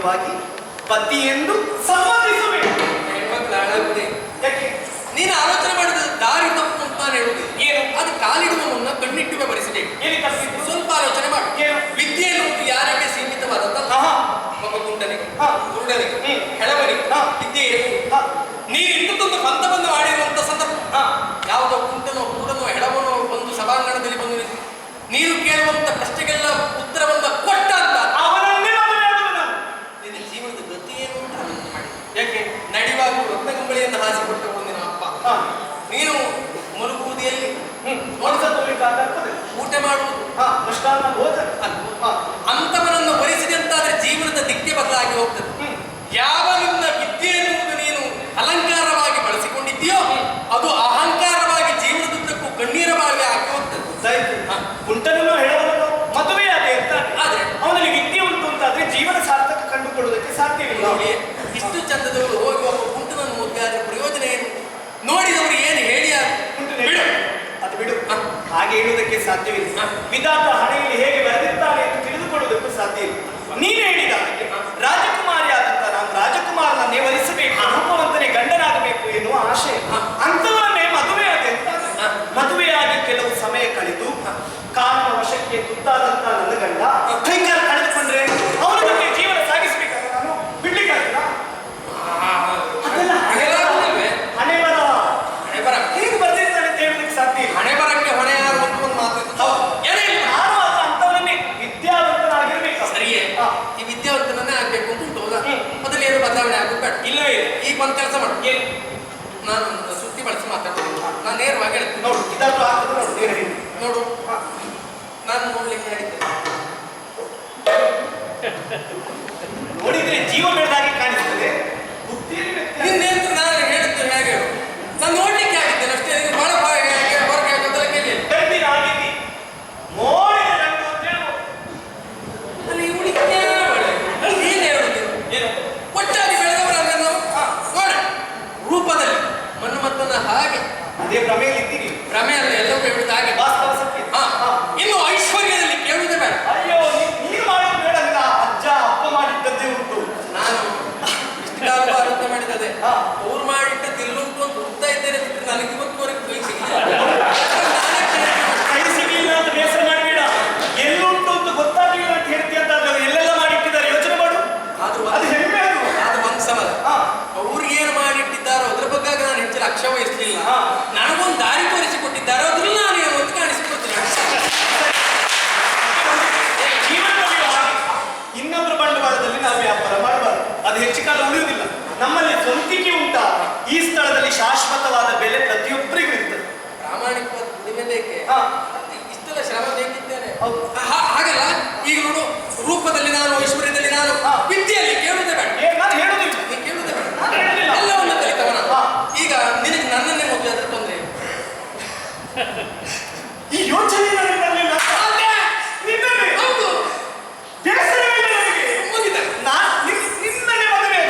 ಸಾಂಕೇತಿಕವಾಗಿ ಪತಿ ಎಂದು ಸಮ್ಮತಿಸಬೇಕು. ಯಾಕೆ ನೀನು ಆಲೋಚನೆ ಮಾಡಿದ ದಾರಿ ತಪ್ಪು ಅಂತ ನಾನು ಹೇಳುದು ಏನು? ಅದು ಕಾಲಿಡುವ ಮುನ್ನ ಕಣ್ಣಿಟ್ಟು ಬರಿಸಬೇಕು. ಸ್ವಲ್ಪ ಆಲೋಚನೆ ಮಾಡಿ. ವಿದ್ಯೆ ಎನ್ನುವುದು ಯಾರಿಗೆ ಸೀಮಿತವಾದದ್ದಲ್ಲ. ಒಬ್ಬ ಕುಂಟನಿಗೆ, ಕುರುಡನಿಗೆ, ಹೆಳವನಿಗೆ ವಿದ್ಯೆ ನೀನು ಇಂಥದ್ದೊಂದು ಪಂಥಬಂಧ ಮಾಡಿರುವಂತ ಸಂದರ್ಭ. ಯಾವುದೋ ಕುಂಟನೋ ಕುರುಡನೋ ಹೆಳವನೋ ಒಂದು ಸಭಾಂಗಣದಲ್ಲಿ ಬಂದು ನೀನು ಕೇಳುವಂತ ಪ್ರಶ್ನೆಗೆಲ್ಲ ಉತ್ತರವನ್ನ ಕೊಟ್ಟ ಅಂತ ಅವನನ್ನೇ ಮದುವೆ ಆಗುವುದು ನಾನು. ನಿನ್ನ ಜೀವನದ ಗತಿ ಏನು ಅಂತ ಮಾಡಿ. ಯಾಕೆ ನಡೆಯುವಾಗ ರತ್ನಗಂಬಳಿಯನ್ನು ಹಾಸಿಕೊಟ್ಟವರು ನಿನ್ನ ಅಪ್ಪ. ನೀನು ಮರುಗುವುದಿಯಲ್ಲಿ ಊಟ ಮಾಡುವುದು ಅಂತವನನ್ನು ಬರಿಸಿದೆ ಅಂತಾದ್ರೆ ಜೀವನದ ದಿಕ್ಕೆ ಬದಲಾಗಿ ಹೋಗ್ತದೆ. ಯಾವ ನಿನ್ನ ವಿದ್ಯೆ ಎನ್ನುವುದು ನೀನು ಅಲಂಕಾರವಾಗಿ ಬಳಸಿಕೊಂಡಿದ್ದೀಯೋ ಅದು ಅಹಂಕಾರವಾಗಿ ಜೀವನದುದ್ದಕ್ಕೂ ಕಣ್ಣೀರ ಬಾವಿ ಹಾಕಿ ಹೋಗ್ತದೆ. ಕುಂಟನನ್ನು ಹೇಳೋದನ್ನು ಮದುವೆ ಆದೆ ಅಂತ ಆದ್ರೆ ಅವನಲ್ಲಿ ವಿದ್ಯೆ ಉಂಟು ಅಂತಾದ್ರೆ ಜೀವನ ಸಾರ್ಥಕ ಕಂಡುಕೊಳ್ಳುವುದಕ್ಕೆ ಸಾಧ್ಯವಿಲ್ಲ. ನೋಡಿ, ಇಷ್ಟು ಚಂದದವರು ಹೋಗಿ ಒಬ್ಬ ಕುಂಟನನ್ನು ಮದುವೆ ಆದ್ರೆ ಪ್ರಯೋಜನ ಏನು? ನೋಡಿದವರು ಏನು ಹೇಳಿ ಬಿಡು, ಅದು ಬಿಡು. ಹಾಗೆ ಹೇಳುವುದಕ್ಕೆ ಸಾಧ್ಯವಿಲ್ಲ. ವಿಧಾತ ಹಣೆಯಲ್ಲಿ ಹೇಗೆ ಬರೆದಿರ್ತಾನೆ ಎಂದು ತಿಳಿದುಕೊಳ್ಳುವುದಕ್ಕೂ ಸಾಧ್ಯ ಇಲ್ಲ. ನೀನು ಹೇಳಿದ ರಾಜಕುಮಾರಿ ಆದಂತ ನಾನು ರಾಜಕುಮಾರನನ್ನೇ ವರಿಸಬೇಕು, ರೂಪವಂತನೇ ಗಂಡನಾಗಬೇಕು ಎನ್ನುವ ಆಶೆ. ಅಂತವನ್ನೇ ಮದುವೆ ಆದೆ ಅಂತ ಮದುವೆಯಾಗಿ ಕೆಲವು ಸಮಯ ಕಳೆದು ಕಾರಣ ವಶಕ್ಕೆ ತುತ್ತಾದಂತ ನನ್ನ ಗಂಡ ಕೈಗಾರ ಕಳೆದುಕೊಂಡ್ರೆ ಅವನ ಬಗ್ಗೆ ಜೀವನ ಸಾಗಿಸಬೇಕಾಗ ನಾನು ಬಿಡ್ಲಿಕ್ಕಾಗಿಲ್ಲ. ಹಣೆ ಬರ ಹೇಗೆ ಬರ್ದಿರ್ತಾನೆ ಅಂತ ಹೇಳೋದಕ್ಕೆ ಸಾಧ್ಯ ಇಲ್ಲ. ಹಣೆ ಬರಕ್ಕೆ ಹೊಣೆ ಯಾರು ಒಂದು ಮಾತು ನಾನು ಅಂಥವನ್ನೇ ವಿದ್ಯಾವಂತನಾಗಿರ್ಬೇಕು. ಸರಿಯೇ, ಈ ವಿದ್ಯಾವಂತನನ್ನೇ ಆಗ್ಬೇಕು ಅಂತ ಉಂಟು. ಹೌದಾ? ಮೊದಲು ಏನು ಬದಲಾವಣೆ ಆಗೋದು ಬೇಡ. ಇಲ್ಲವೇ ಈಗ ಒಂದು ಕೆಲಸ ಮಾಡಿ. ಏನು? ನಾನು ಸುದ್ದಿ ಬಳಸಿ ಮಾತಾಡ್ತೀನಿ. ನಾನು ನೇರವಾಗಿ ಹೇಳ್ತೀನಿ. ನೋಡು, ಇದಾದ್ರೂ ಆಗ್ತದೆ. ನೋಡು, ನೀನು ಹೇಳಿ. ನೋಡು, ನಾನು ನೋಡ್ಲಿಕ್ಕೆ ಹೇಳಿದ್ದೆ. ನೋಡಿದ್ರೆ ಜೀವ ಬೆಳೆದಾಗಿ ಕಾಣಿಸ್ತದೆ. ನಿನ್ನೇನು ನಾನು ಹೇಳಿದ್ದು ಹೇಗೆ? ನಾನು ನೋಡ್ಲಿಕ್ಕೆ ಆಗಿದ್ದೇನೆ ಅಷ್ಟೇ. ಬಹಳ ಹೊರಗೆ ಮೊದಲಕ್ಕೆ ಗಂಡಿನ ಆಗಿದ್ದಿ ಮೋಡಿನ ಗಂಡು ಅಂತ ಹೇಳ್ಬೋದು. ಅಲ್ಲಿ ಹುಡುಗಿ ಏನು ಹೇಳುದು? ಏನು ಒಟ್ಟಾಗಿ ಬೆಳೆದವರಲ್ಲ ನಾವು. ನೋಡ, ರೂಪದಲ್ಲಿ ಮನ್ಮಥನ ಹಾಗೆ ಅದೇ ಭ್ರಮೆಯಲ್ಲಿ ಇದ್ದೀರಿ. ಭ್ರಮೆ ಅಲ್ಲ, ಎಲ್ಲವೂ ಹೇಳುವುದು ಹಾಗೆ ವಾಸ್ತವ ಸತ್ಯ. ಇನ್ನು ಐಶ್ವರ್ಯದಲ್ಲಿ ಕೇಳುವುದೇ ಬೇಡ. ಅಯ್ಯೋ, ನೀನು ಮಾಡೋದು ಬೇಡ. ಅಜ್ಜ ಅಪ್ಪ ಮಾಡಿದ್ದದ್ದೇ ಉಂಟು. ನಾನು ಇಷ್ಟು ಕಾಲ ಆರೋಗ್ಯ ಮಾಡಿದ್ದದೆ. ಅವ್ರು ಮಾಡಿಟ್ಟದ್ದು ಇಲ್ಲುಂಟು ಅಂತ ಹುಡ್ತಾ ಇದ್ದೇನೆ ಬಿಟ್ಟರೆ ನನಗೆ ಇವತ್ತುವರೆಗೆ ಕೈ ಕೈ ಸಿಗಲಿಲ್ಲ ಅಂತ ಬೇಸರ ಮಾಡಬೇಡ. ಎಲ್ಲುಂಟು ಅಂತ ಗೊತ್ತಾಗಲಿಲ್ಲ ಅಂತ ಹೇಳ್ತೀಯ ಅಂತ ಎಲ್ಲೆಲ್ಲ ಮಾಡಿಟ್ಟಿದ್ದಾರೆ ಯೋಚನೆ ಮಾಡು. ಅದು ಹೆಮ್ಮೆ. ಅದು ಒಂದು ಸವಾಲ. ಅವ್ರು ಏನು ಮಾಡಿಟ್ಟಿದ್ದಾರೋ ಅದ್ರ ಬಗ್ಗೆ ನಾನು ಹೆಚ್ಚು ಲಕ್ಷ್ಯ ವಹಿಸಲಿಲ್ಲ. ನನಗೊಂದು ದಾರಿ ತೋರಿಸಿಕೊಟ್ಟಿದ್ದಾರೋ ಅದ್ರಲ್ಲಿ ನಾನು ಏನು ಅಂತ ಕಾಣಿಸಿಕೊಡ್ತೀನಿ. ಜೀವನದಲ್ಲಿ ಇನ್ನೊಬ್ಬರ ಬಂಡವಾಳದಲ್ಲಿ ನಾವು ವ್ಯಾಪಾರ ಮಾಡಬಾರ್ದು. ಅದು ಹೆಚ್ಚು ಕಾಲ ಉಳಿಯುವುದಿಲ್ಲ. ನಮ್ಮಲ್ಲಿ ಸ್ವಂತಿಕೆ ಉಂಟಾ? ಈ ಸ್ಥಳದಲ್ಲಿ ಶಾಶ್ವತವಾದ ಬೆಲೆ ಪ್ರತಿಯೊಬ್ಬರಿಗೂ ಇರ್ತದೆ. ಪ್ರಾಮಾಣಿಕವಾದ ದುಡಿಮೆ ಬೇಕೆ. ಇಷ್ಟೆಲ್ಲ ಶ್ರಮ ಬೇಕಿದ್ದೇನೆ. ಹಾಗಲ್ಲ, ಈಗ ನೋಡು, ರೂಪದಲ್ಲಿ ನಾನು, ಐಶ್ವರ್ಯದಲ್ಲಿ ನಾನು, ವಿದ್ಯೆಯಲ್ಲಿ ಕೇಳುವುದೇ ಬೇಡ. ನಾನು ಹೇಳುವುದಿಲ್ಲ. ನೀನು ಕೇಳುವುದೇ ಬೇಡ. ಎಲ್ಲವನ್ನು ಕಲಿತವನ. ಈಗ ನಿನಗೆ ನನ್ನನ್ನೇ ಮದುವೆ ಆದ್ರೆ ತೊಂದರೆ ಇಲ್ಲ. ಈ ಯೋಚನೆ ನನಗೆ ಬರಲಿಲ್ಲ. ಹೌದು, ಬೇಸರವಿಲ್ಲ ನನಗೆ. ಮುಗಿದ ನಿನ್ನನ್ನೇ ಮದುವೆ.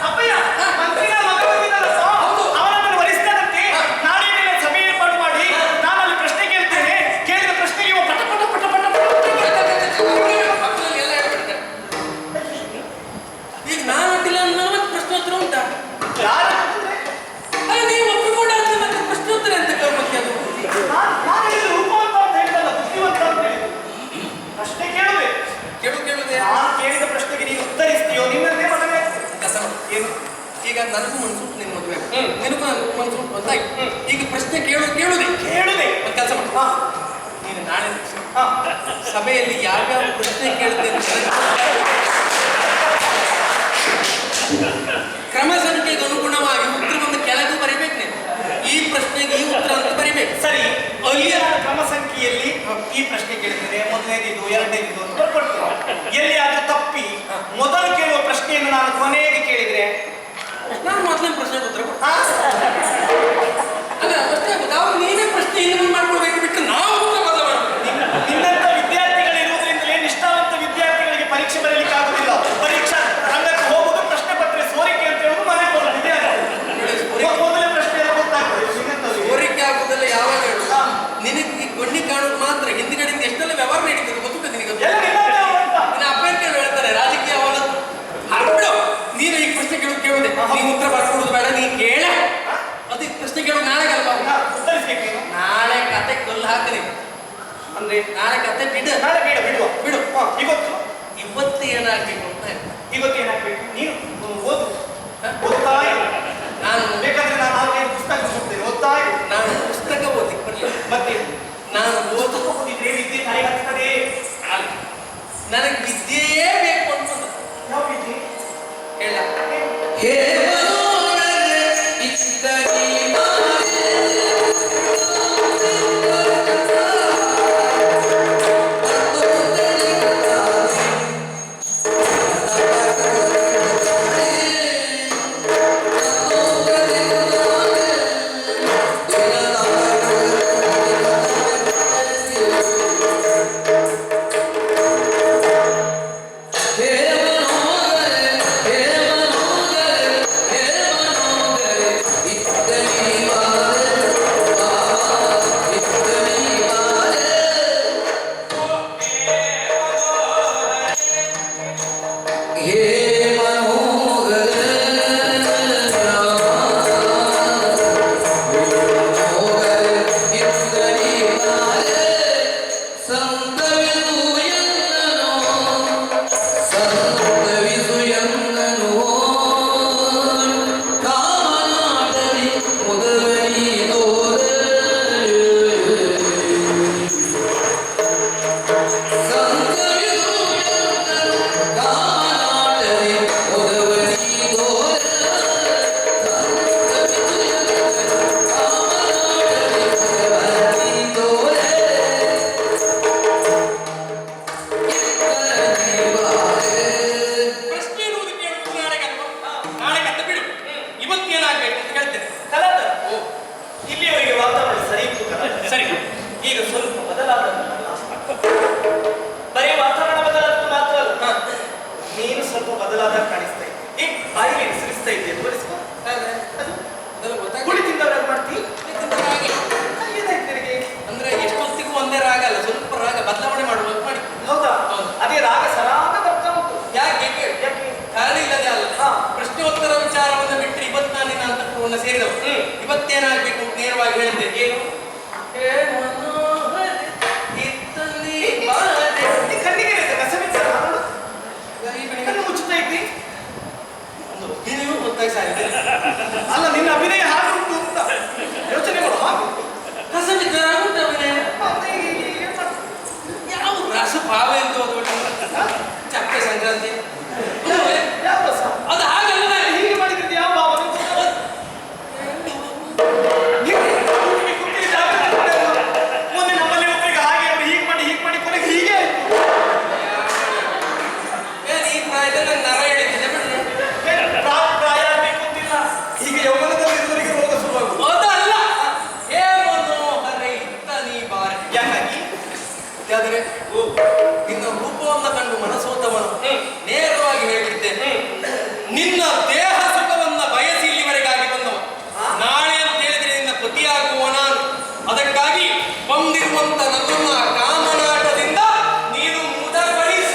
ಅಪ್ಪಯ್ಯ ಮಂತ್ರಿಗಳ ಮಗ ಬಂದಿದ್ದಾರಪ್ಪ. ಅವನನ್ನು ವರಿಸಿದಂತೆ ನಾಳೆ ನಿನ್ನ ಸಭೆ ಏರ್ಪಾಡು ಮಾಡಿ ನಾನು ಅಲ್ಲಿ ಪ್ರಶ್ನೆ ಕೇಳ್ತೇನೆ. ಕೇಳಿದ ಪ್ರಶ್ನೆಗೆ ಇವ ಪಟ ಪಟ ಪಟ ಪಟ ಮಕ್ಕಳಲ್ಲಿ ಎಲ್ಲ ಹೇಳ್ಬಿಡ್ತಾರೆ. ಈಗ ನಾನು ಒಟ್ಟಿಲ್ಲ ಅಂದ್ರೆ ಮತ್ತೆ ಪ್ರಶ್ನೋತ್ತರ ಉಂಟಾ? ಯಾರು ಅಲ್ಲ, ನೀವು ಒಪ್ಪಿಕೊಂಡ ಅಂತ ಮತ್ತೆ ಪ್ರಶ್ನೋತ್ತರ ಅಂತ ಕೇಳ್ಬೇಕು. ಅದು ನಾನು ಇಲ್ಲಿ ರೂಪವಂತ ಅಂತ ಹೇಳ್ತಲ್ಲ, ಬುದ್ಧಿವಂತ ಅಂತ ಹೇಳಿದ್ದು. ಪ್ರಶ್ನೆ ಕೇಳುವೆ. ಕೇಳುವುದೇ. ನಾನು ಕೇಳಿದ ಪ್ರಶ್ನೆಗೆ ನೀನು ಉತ್ತರಿಸ್ತೀಯೋ ನಿನ್ನನ್ನೇ ಮದುವೆ ಏನು? ಈಗ ನನಗೂ ಮನ್ಸುಂಟು ನಿನ್ನ ಮದುವೆ, ನಿನಗೂ ನನಗೂ ಮನ್ಸುಂಟು ಅಂತಾಯ್ತು. ಈಗ ಪ್ರಶ್ನೆ ಕೇಳುದೇ ಒಂದು ಕೆಲಸ ಮಾಡು. ನೀನು ನಾಳೆ ಸಭೆಯಲ್ಲಿ ಯಾವ್ಯಾವ ಪ್ರಶ್ನೆ ಕೇಳುತ್ತೇನೆ ಕ್ರಮ ಸಂಖ್ಯೆಗೆ ಅನುಗುಣವಾಗಿ ಉತ್ತರವನ್ನು ಕೆಳಗೂ ಬರಿಬೇಕು. ನೀನು ಈ ಪ್ರಶ್ನೆಗೆ ಈ ಉತ್ತರ ಅಂತ ಬರಿಬೇಕು. ಸರಿ, ಅಲ್ಲಿಯ ಕ್ರಮ ಸಂಖ್ಯೆಯಲ್ಲಿ ಈ ಪ್ರಶ್ನೆ ಕೇಳ್ತೇನೆ, ಮೊದಲನೇದಿದು ಎರಡನೇದಿದು ಅಂತ ಬರ್ಕೊಡ್ತೇನೆ. ಎಲ್ಲಿಯಾದ್ರೂ ತಪ್ಪಿ ಮೊದಲು ಕೇಳುವ ಪ್ರಶ್ನೆಯನ್ನು ನಾನು ಕೊನೆಗೆ ಕೇಳಿದ್ರೆ ನಾನು ಮೊದಲನೇ ಪ್ರಶ್ನೆಗೆ ಉತ್ತರ ಅಲ್ಲ ಅಷ್ಟೇ. ನಾವು ನೀವೇ ಪ್ರಶ್ನೆ ಇನ್ನೊಂದು ಮಾಡ್ಕೊಳ್ಬೇಕು ಬಿಟ್ಟು ನಾವು ಉತ್ತರ ಬದಲು ಮಾಡ್ಬೇಕು. ನಿನ್ನಂತ ವಿದ್ಯಾರ್ಥಿಗಳಿರುವುದರಿಂದಲೇ ನಿಷ್ಠಾವಂತ ವಿದ್ಯಾರ್ಥಿಗಳಿಗೆ ಪರೀಕ್ಷೆ ಬರೀಲಿಕ್ಕೆ ಆಗುದಿಲ್ಲ. ಪರೀಕ್ಷಾ ರಂಗಕ್ಕೆ ಹೋಗುದು ಪ್ರಶ್ನೆ ಪತ್ರೆ ಸೋರಿಕೆ ಅಂತ ಹೇಳುದು ಮನೆ ಮೊದಲೇ ಪ್ರಶ್ನೆ ಗೊತ್ತಾಗ್ತದೆ. ಸೋರಿಕೆ ಆಗುದಲ್ಲ ಯಾವಾಗ ಹೇಳು. ನಿನಗೆ ಗಣ್ಣಿ ಕಾಣೋದು ಮಾತ್ರ, ಹಿಂದಿಗಡೆಯಿಂದ ಎಷ್ಟೆಲ್ಲ ವ್ಯವಹಾರ ನಡೀತದೆ ಗೊತ್ತುಂಟ ನಿನಗೆ. ಅಭ್ಯರ್ಥಿಗಳು ಹೇಳ್ತಾರೆ ರಾಜಕೀಯ ಹಾಕಲಿ ಅಂದ್ರೆ ನಾಳೆ ಕತೆ ಬಿಡು. ನಾಳೆ ಬೇಡ, ಬಿಡುವ. ಬಿಡು. ಇವತ್ತು ಇವತ್ತು ಏನಾಗ್ಬೇಕು ಅಂತ ಹೇಳ್ತೆ. ಇವತ್ತು ಏನಾಗ್ಬೇಕು? ನೀನು ಓದು, ಓದ್ತಾ ಇರು. ನಾನು ಬೇಕಾದ್ರೆ ನಾನು ನಾಲ್ಕೈದು ಪುಸ್ತಕ ಕೊಡ್ತೇನೆ, ಓದ್ತಾ ಇರು. ನಾನು ಪುಸ್ತಕ ಓದ್ಲಿಕ್ಕೆ ಬರಲಿಲ್ಲ. ಮತ್ತೆ ನಾನು ಓದಕ್ಕೆ ಹೋಗಿದ್ರೆ ವಿದ್ಯೆ ತಲೆಗೆ ಹತ್ತದೇ. ಅಲ್ಲ, ನನಗೆ ವಿದ್ಯೆಯೇ ಬೇಕು ಅಂತ. ಯಾವ ವಿದ್ಯೆ ಹೇಳ. ಇವತ್ತೇನಾಗಬೇಕು ನೇರವಾಗಿ ಹೇಳಿದ್ದೆ. ಏನು ಅಲ್ಲ, ನಿನ್ನ ಅಭಿನಯ ಹಾಗುಂಟು ಅಂತ ಯೋಚನೆ ಮಾಡು. ಹಾಗು ಯಾವ ರಸ ಭಾವ ಅಂತ ಚಕ್ಕೆ ಸಂಕ್ರಾಂತಿ ಯಾವ ರಸ? ಅದು ಹಾಗಲ್ಲ. ಹೀಗೆ ಮಾಡಿದ್ರೆ ಯಾವ ಭಾವ? ಮೊನ್ನೆ ನಮ್ಮಲ್ಲಿ ಒಬ್ಬರಿಗೆ ಹಾಗೆ ಅವರು ಹೀಗೆ ಮಾಡಿ ಕೊನೆಗೆ ಹೀಗೆ ಆಯ್ತು. ಈ ಪ್ರಾಯದಲ್ಲಿ ನಂಗೆ ನರ ಹೇಳಿದ್ದೆ ಬಿಡ್ರಿ. ಪ್ರಾಯ ಆಗ್ಬೇಕು ಅಂತಿಲ್ಲ, ಹೀಗೆ ಯೌವನದಲ್ಲಿ ಇರುವವರಿಗೆ ರೋಗ ಶುರುವಾಗುವುದು. ಅದಲ್ಲ, ಹೇ ಮನೋಹರ ಇತ್ತ ನೀ ಬಾರ. ಯಾಕಾಗಿ? ಯಾದರೆ ನಿನ್ನ ರೂಪವನ್ನು ಕಂಡು ಮನಸೋತವನು ನೇರವಾಗಿ ಹೇಳಿದ್ದೇನೆ. ನಿನ್ನ ದೇಹ ಸುಖವನ್ನ ಬಯಸಿ ಇಲ್ಲಿವರೆಗಾಗಿ ಬಂದವ. ನಾಳೆ ಅಂತ ಹೇಳಿದ್ರೆ ನಿನ್ನ ಪತಿಯಾಗುವ ನಾನು. ಅದಕ್ಕಾಗಿ ಬಂದಿರುವಂತ ನನ್ನನ್ನ ಕಾಮನಾಟದಿಂದ ನೀನು ಮುದಗೊಳಿಸ.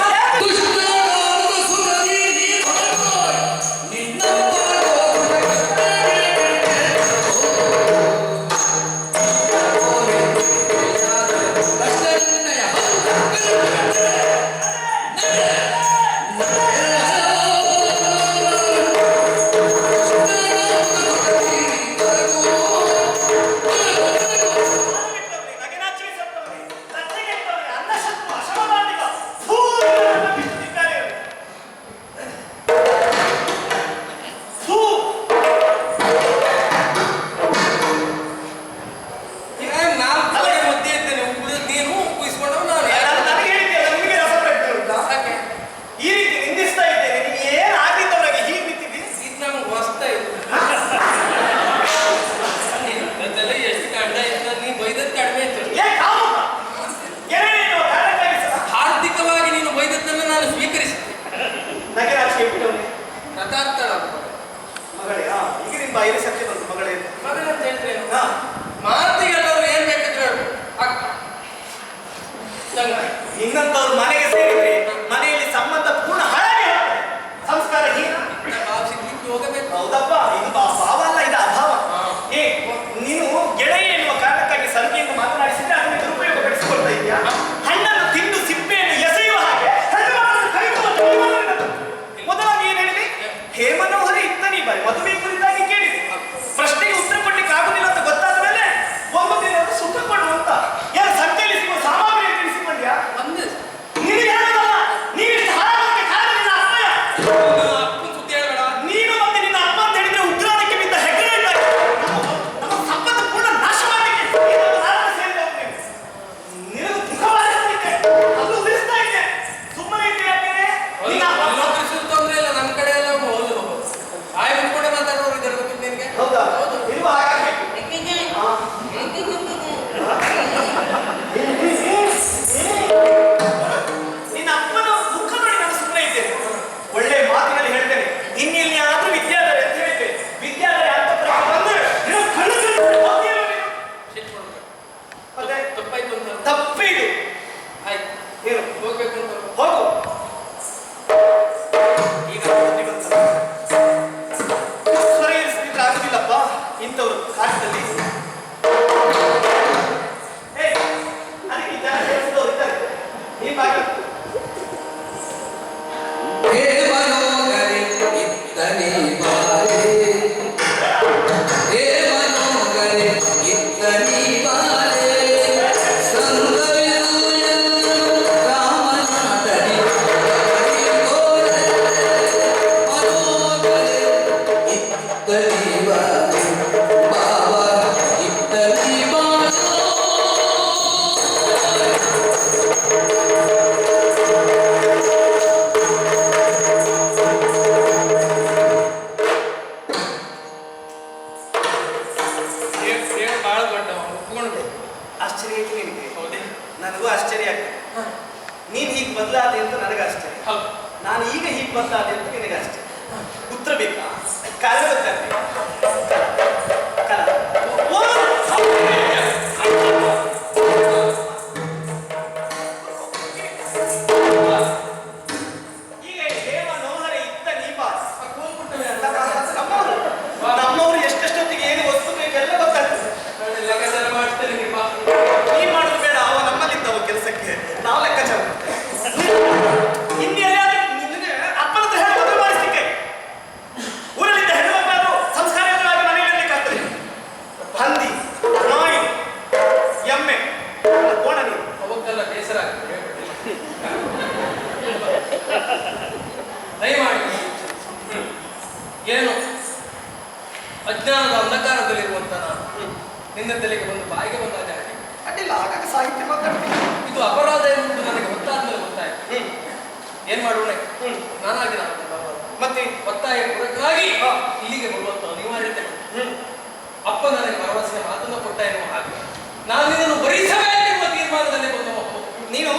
ನಿನ್ನಂತವ್ರು ಮನೆಗೆ ಸೇರಿದ್ರೆ ಮನೆಯಲ್ಲಿ ಸಂಬಂಧ ಪೂರ್ಣ ಹಾಳಾಗಿ ಹೋಗ್ತದೆ. ಸಂಸ್ಕಾರ ಹೀನ ಹೋಗಬೇಕು. ಹೌದಪ್ಪ, ಇದು ಭಾವ ಅಲ್ಲ, ಇದು ಅಭಾವ. ನೀನು ಗೆಳೆಯ ಎನ್ನುವ ಕಾರಣಕ್ಕಾಗಿ ಸಂಖ್ಯೆಯಿಂದ ಮಾತನಾಡಿಸಿದ್ರೆ ಅದನ್ನು ಉಂಟಲ್ಲ. ತಪ್ಪೇ ಇದು. ಆಯ್ತು, ಏನು ಹೋಗ್ಬೇಕು ಅಂತ ಹೋಗು. ಈಗ ಬುದ್ಧಿ ಬಂತಲ್ಲ. ಸ್ವರ ಏರಿಸ್ತಿದ್ರೆ ಆಗುದಿಲ್ಲಪ್ಪ ಇಂಥವ್ರು ಕಾಟದಲ್ಲಿ. ಅದಕ್ಕೆ ಜನ ಸೇರಿಸಿದವರು ಇದ್ದಾರೆ. ನೀನ್ ಬಾಗಿ ಆಶ್ಚರ್ಯ ಆಯ್ತು ನಿನಗೆ. ಹೌದೇ? ನನಗೂ ಆಶ್ಚರ್ಯ ಆಗ್ತದೆ. ನೀನ್ ಹೀಗೆ ಬದಲಾದೆ ಅಂತ ನನಗೆ ಆಶ್ಚರ್ಯ. ಹೌದು. ನಾನು ಈಗ ಹೀಗೆ ಬದಲಾದೆ ಅಂತ ನಿನಗೆ ಆಶ್ಚರ್ಯ. ಉತ್ತರ ಬೇಕಾ? ಕಾಲ ಗೊತ್ತಾಗ್ತದೆ. ಕಾಲ ಈಗ ಹೇಮ ನೋಹರ ಇತ್ತ ನೀಪ ನಮ್ಮವರು ಎಷ್ಟೆಷ್ಟೊತ್ತಿಗೆ ಏನು ವಸ್ತು ಬೇಕೆಲ್ಲ ಗೊತ್ತಾಗ್ತದೆ. ಲೆಕ್ಕಾಚಾರ ಮಾಡ್ತೇನೆ ನಿಮ್ಮ ನೀನ್ ಮಾಡೋದು ಬೇಡ, ಅವ ನಮ್ಮಲ್ಲಿದ್ದವ ಕೆಲಸಕ್ಕೆ ನಾವು ಲೆಕ್ಕಾಚಾರ ಮಾಡ್ತೇವೆ. ನಿನ್ನೆ ಅಪ್ಪನ ಹತ್ರ ಹೇಳಿ ಮದುವೆ ಮಾಡಿಸ್ಲಿಕ್ಕೆ ಊರಲ್ಲಿದ್ದ ಹೆಣ್ಣುಮಕ್ಕಳು ಸಂಸ್ಕಾರಯುತವಾಗಿ ಮನೆಯಲ್ಲಿರ್ಲಿಕ್ಕಾಗ್ತದೆ. ಹಂದಿ, ನಾಯಿ, ಎಮ್ಮೆ, ಕೋಣ ನೀನು ಅವಕ್ಕೆಲ್ಲ ಬೇಸರ ಆಗ್ತದೆ. ದಯಮಾಡಿ ಏನು ಅಜ್ಞಾನದ ಅಂಧಕಾರದಲ್ಲಿರುವಂತ ನಾನು ನಿನ್ನ ತಲೆಗೆ ಬಂದು ಬಾಯಿಗೆ ಬಂದಾದ ಹಾಗೆ ಅಡ್ಡಿಲ್ಲ. ಆಗಾಗ ಸಾಹಿತ್ಯ ಮಾತಾಡ್ತೀನಿ. ಇದು ಅಪರಾಧ ಎನ್ನುವುದು ನನಗೆ ಗೊತ್ತಾದ್ಮೇಲೆ ಗೊತ್ತಾಯ್ತು. ಏನ್ ಮಾಡೋಣ? ನಾನಾಗಿ ನಾನು ಮತ್ತೆ ಒತ್ತಾಯ ಪೂರಕವಾಗಿ ಇಲ್ಲಿಗೆ ಬರುವಂತ ಅನಿವಾರ್ಯತೆ. ಅಪ್ಪ ನನಗೆ ಭರವಸೆ ಮಾತನ್ನು ಕೊಟ್ಟ ಎನ್ನುವ ಹಾಗೆ ನಾನು ಇದನ್ನು ಭರಿಸಬೇಕೆಂಬ ತೀರ್ಮಾನದಲ್ಲಿ ಬಂದ ಮಕ್ಕಳು. ನೀನು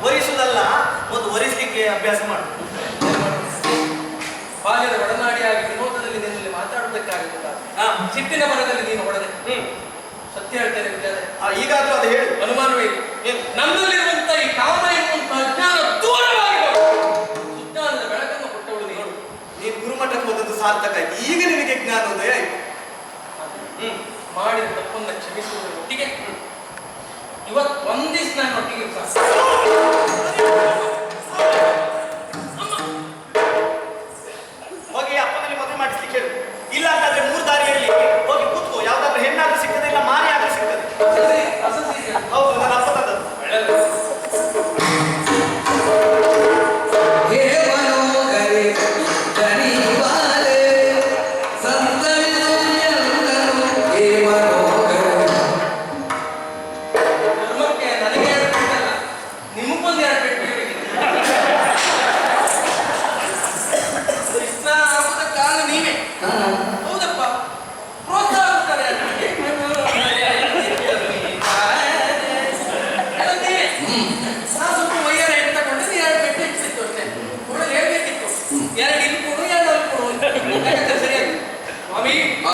ವರಿಸುವುದಲ್ಲ, ಒಂದು ವರಿಸಲಿಕ್ಕೆ ಅಭ್ಯಾಸ ಮಾಡು. ಬಾಲ್ಯದ ಒಡನಾಡಿಯಾಗಿ ವಿನೋದದಲ್ಲಿ ನಿನ್ನಲ್ಲಿ ಮಾತಾಡುವುದಕ್ಕಾಗಿ ಸಿಟ್ಟಿನ ಮರದಲ್ಲಿ ನೀನು ಹೊಡೆದೆ. ಸತ್ಯ ಹೇಳ್ತೇನೆ ವಿದ್ಯಾರ್ಥಿ, ಈಗಾದ್ರೂ ಅದು ಹೇಳು. ಅನುಮಾನವೇ ಇದೆ. ನಮ್ಮಲ್ಲಿರುವಂತ ಈ ಕಾಮ ಎನ್ನುವಂತ ಅಜ್ಞಾನ ದೂರವಾಗಿ ಸುಜ್ಞಾನದ ಬೆಳಕನ್ನು ಕೊಟ್ಟವಳು ನೀನು. ನೀನು ಗುರುಮಠಕ್ಕೆ ಹೋದದ್ದು ಸಾರ್ಥಕ ಆಯ್ತು. ಈಗ ನಿನಗೆ ಜ್ಞಾನೋದಯ ಆಯ್ತು. ಮಾಡಿದ ತಪ್ಪನ್ನ ಕ್ಷಮಿಸುವುದರ ಒಟ್ಟಿಗೆ ಇವತ್ತು ಒಂದಿವ್ಸ ನಾನು ಒಟ್ಟಿಗೆ ಹೋಗಿ ಅಪ್ಪನಲ್ಲಿ ಮದುವೆ ಮಾಡಿಸ್ಲಿಕ್ಕೆ ಹೇಳು. ಇಲ್ಲ ಅಂತಂದ್ರೆ 3 ದಾರಿಯಲ್ಲಿ ಹೋಗಿ ಕೂತ್ಕೋ. ಯಾವ್ದಾದ್ರು ಹೆಣ್ಣಾದ್ರೂ ಸಿಗ್ತದೆ, ಇಲ್ಲ ಮಾರಿ ಆದ್ರೂ ಸಿಗ್ತದೆ. ಹೌದು, ನನ್ನ ಅಪ್ಪ ತಂದದ್ದು.